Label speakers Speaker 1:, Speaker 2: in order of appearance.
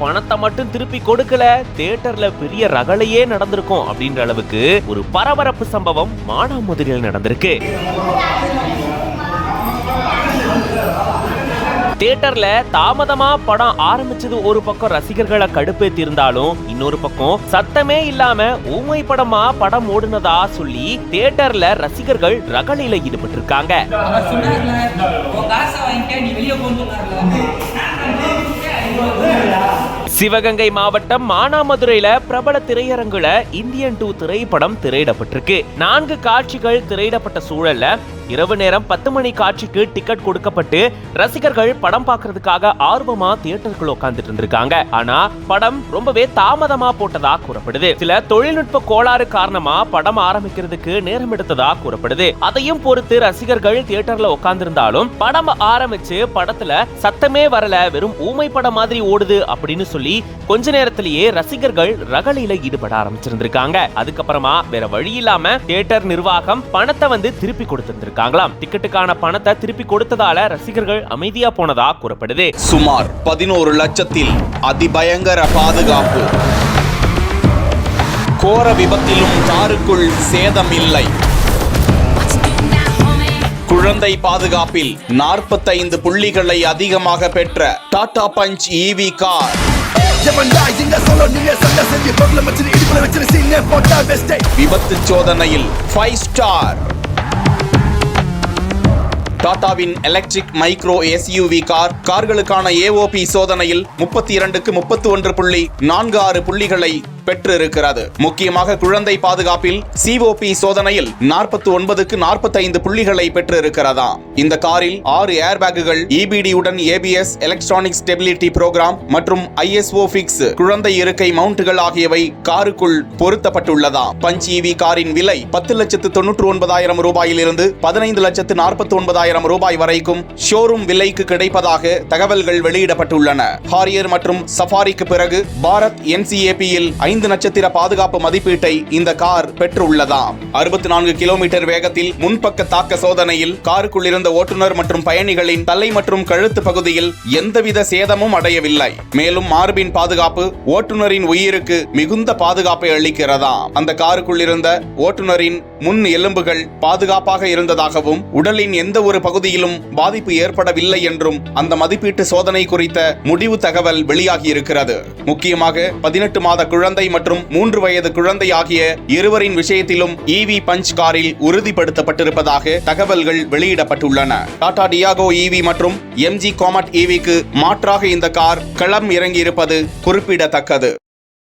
Speaker 1: பணத்தை மட்டும் திருப்பி கொடுக்கல, தியேட்டர்ல பெரிய ரகளையே நடந்திருக்கும் அப்படின்ற அளவுக்கு ஒரு பரபரப்பு சம்பவம் மானாமதுரையில் நடந்திருக்கு. தியேட்டர்ல தாமதமா படம் ஆரம்பிச்சது ஒரு பக்கம் ரசிகர்களை கடுப்பேத்தி இருந்தாலும், இன்னொரு பக்கம் சத்தமே இல்லாம ஊமை படமா படம் ஓடுனதா சொல்லி தியேட்டர்ல ரசிகர்கள் ரகளையில ஈடுபட்டு இருக்காங்க. சிவகங்கை மாவட்டம் மானாமதுரையில பிரபல திரையரங்குல இந்தியன் 2 திரைப்படம் திரையிடப்பட்டிருக்கு. 4 காட்சிகள் திரையிடப்பட்ட சூழல்ல இரவு நேரம் 10 மணி காட்சிக்கு டிக்கெட் கொடுக்கப்பட்டு ரசிகர்கள் படம் பார்க்கறதுக்காக ஆர்வமா தியேட்டருக்குள்ள உட்கார்ந்துட்டு இருந்திருக்காங்க. ஆனா படம் ரொம்பவே தாமதமா போட்டதா கூறப்படுது. சில தொழில்நுட்ப கோளாறு காரணமா படம் ஆரம்பிக்கிறதுக்கு நேரம் எடுத்ததா கூறப்படுது. அதையும் பொறுத்து ரசிகர்கள் தியேட்டர்ல உட்கார்ந்திருந்தாலும் படம் ஆரம்பிச்சு படத்துல சத்தமே வரல, வெறும் ஊமை படம் மாதிரி ஓடுது அப்படின்னு சொல்லி கொஞ்ச நேரத்திலேயே ரசிகர்கள் ரகளையில ஈடுபட ஆரம்பிச்சிருந்திருக்காங்க. அதுக்கப்புறமா வேற வழி இல்லாம தியேட்டர் நிர்வாகம் பணத்தை திருப்பி கொடுத்திருந்திருக்காங்க. டிக்கெட்டுக்கான பணத்தை திருப்பி கொடுத்ததால ரசிகர்கள் அமைதியா போனதா கூறப்படுது.
Speaker 2: சுமார் 11 லட்சத்தில் அதிபயங்கர பாதுகாப்பு. கோர விபத்திலும் காருக்குள் சேதம் இல்லை. குழந்தை பாதுகாப்பில் 45 புள்ளிகளை அதிகமாக பெற்ற டாடா பஞ்ச் ஈவி கார். விபத்து சோதனையில் 5 ஸ்டார். டாடாவின் எலக்ட்ரிக் மைக்ரோ SUV கார்களுக்கான AOP சோதனையில் 32க்கு 31.46 புள்ளிகளை பெற்றிருக்கிறது. முக்கியமாக குழந்தை பாதுகாப்பில் COP சோதனையில் 49க்கு 45 புள்ளிகளை பெற்றிருக்கிறதா. இந்த காரில் 6 ஏர்பேக்குகள், EBD உடன் ABS எலக்ட்ரானிக் ஸ்டெபிலிட்டி புரோகிராம் மற்றும் ISO ஃபிக்ஸ் குழந்தை இருக்கை மவுண்ட்கள் ஆகியவை காருக்குள் பொருத்தப்பட்டுள்ளதா. பஞ்ச் EV காரின் விலை 10,99,000 ரூபாயிலிருந்து 15,49,000 ரூபாய் வரைக்கும் ஷோரூம் விலைக்கு கிடைப்பதாக தகவல்கள் வெளியிடப்பட்டுள்ளன. ஹாரியர் மற்றும் சஃபாரிக்கு பிறகு பாரத் NCAP-யில் 5 நட்சத்திர பாதுகாப்பு மதிப்பீட்டை இந்த கார் பெற்றுள்ளதாம். 64 கிலோமீட்டர் வேகத்தில் முன்பக்க தாக்க சோதனையில் காருக்குள் இருந்த ஓட்டுநர் மற்றும் பயணிகளின் தலை மற்றும் கழுத்து பகுதியில் எந்தவித சேதமும் அடையவில்லை. மேலும் மார்பின் பாதுகாப்பு ஓட்டுநரின் உயிருக்கு மிகுந்த பாதுகாப்பை அளிக்கிறதாம். அந்த காருக்குள் இருந்த ஓட்டுநரின் முன் எலும்புகள் பாதுகாப்பாக இருந்ததாகவும் உடலின் எந்த ஒரு பகுதியிலும் பாதிப்பு ஏற்படவில்லை என்றும் அந்த மதிப்பீட்டு சோதனை குறித்த முடிவு தகவல் வெளியாகி இருக்கிறது. முக்கியமாக 18 மாத குழந்தை மற்றும் 3 வயது குழந்தை ஆகிய இருவரின் விஷயத்திலும் EV பஞ்ச் காரில் உறுதிப்படுத்தப்பட்டிருப்பதாக தகவல்கள் வெளியிடப்பட்டுள்ளன. டாடா டியாகோ EV மற்றும் MG காமெட் EVக்கு மாற்றாக இந்த கார் களம் இறங்கியிருப்பது குறிப்பிடத்தக்கது.